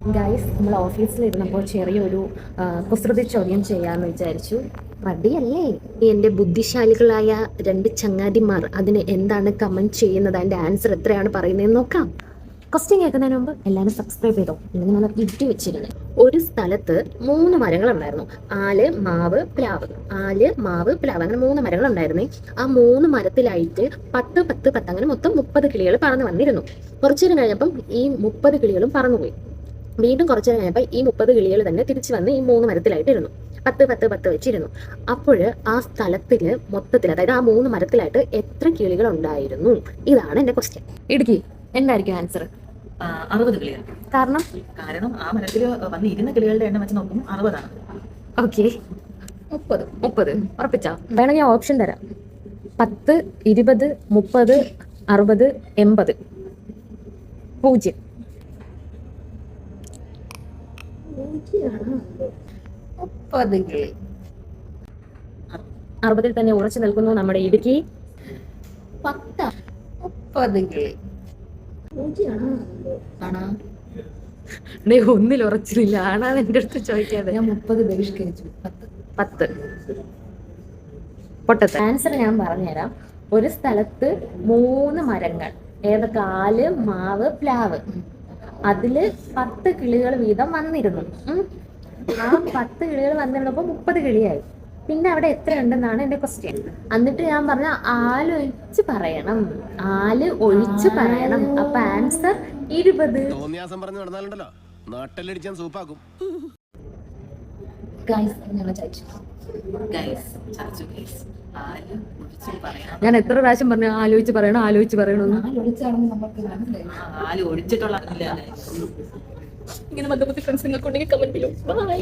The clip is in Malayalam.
ഗൈസ്, നമ്മൾ ഓഫീസിലിരുന്നപ്പോൾ ചെറിയൊരു കുസൃതി ചോദ്യം ചെയ്യാമെന്ന് വിചാരിച്ചു. റെഡിയല്ലേ? എൻ്റെ ബുദ്ധിശാലികളായ രണ്ട് ചങ്ങാതിമാർ അതിന് എന്താണ് കമൻറ്റ് ചെയ്യുന്നത്, അതിൻ്റെ ആൻസർ എത്രയാണ് പറയുന്നതെന്ന് നോക്കാം. ക്വസ്റ്റ്യൻ കേൾക്കുന്നതിന് മുമ്പ് എല്ലാവരും സബ്സ്ക്രൈബ് ചെയ്തോ, ഇല്ലെങ്കിൽ നമ്മൾ ഇട്ടി വെച്ചിരുന്നു. ഒരു സ്ഥലത്ത് 3 മരങ്ങളുണ്ടായിരുന്നു. ആല്, മാവ്, പ്ലാവ്. ആല്, മാവ്, പ്ലാവ്, അങ്ങനെ 3 മരങ്ങളുണ്ടായിരുന്നേ. ആ 3 മരത്തിലായിട്ട് 10 10 10 അങ്ങനെ മൊത്തം 30 കിളികൾ പറന്ന് വന്നിരുന്നു. കുറച്ചു നേരം കഴിഞ്ഞപ്പം ഈ 30 കിളികളും പറന്നുപോയി. വീണ്ടും കുറച്ചു നേരം കഴിഞ്ഞപ്പോൾ ഈ 30 കിളികൾ തന്നെ തിരിച്ചു വന്ന് ഈ 3 മരത്തിലായിട്ടിരുന്നു. 10 10 10 വെച്ചിരുന്നു. അപ്പോൾ ആ സ്ഥലത്തില് മൊത്തത്തിൽ, അതായത് ആ 3 മരത്തിലായിട്ട് എത്ര കിളികൾ ഉണ്ടായിരുന്നു? ഇതാണ് എന്റെ ക്വസ്റ്റ്യൻ. ഇടുക്കി എന്തായിരിക്കും ആൻസർ? 60 കിളികൾ. കാരണം ആ മരത്തിൽ വന്നിരുന്ന കിളികളുടെ എണ്ണം വെച്ച് നോക്കുമ്പോൾ 60 ആണ്. ഓക്കെ, 30 ഉറപ്പിച്ചാ? വേണമെങ്കിൽ ഓപ്ഷൻ തരാം. 10, 20, 30, 60, 80. 0. 30 കിളി. 60 തന്നെ ഉറച്ചു നിൽക്കുന്നു നമ്മുടെ ഇടുക്കി. 30 കിളി. ഒന്നിൽ ഉറച്ചില്ല. ആണാണ് എന്റെ അടുത്ത് ചോദിക്കാതെ. ഞാൻ 30 ബഹിഷ്കരിച്ചു. 10 പൊട്ടത്ത്. ആൻസർ ഞാൻ പറഞ്ഞുതരാം. ഒരു സ്ഥലത്ത് 3 മരങ്ങൾ, ഏതൊക്കെ? ആല്, മാവ്, പ്ലാവ്. അതില് 10 കിളികൾ വീതം വന്നിരുന്നു. ആ 10 കിളികൾ വന്നിരുന്നപ്പോ 30 കിളിയായി. പിന്നെ അവിടെ എത്ര ഉണ്ടെന്നാണ് എന്റെ ക്വസ്റ്റ്യൻ. എന്നിട്ട് ഞാൻ പറഞ്ഞ ആലൊഴിച്ച് പറയണം, ആല് ഒഴിച്ച് പറയണം. അപ്പൊ ആൻസർ 20. ഞാൻ എത്ര പ്രാവശ്യം പറഞ്ഞു ആലോചിച്ച് പറയണം, ആലോചിച്ച് പറയണമെന്ന്. ആല് ഒഴിച്ചിട്ടുള്ള ഇങ്ങനെ മതപതി ഫ്രണ്ട്സ് നിങ്ങൾക്ക് ഉണ്ടെങ്കിൽ കമന്റ് ചെയ്യും. ബൈ.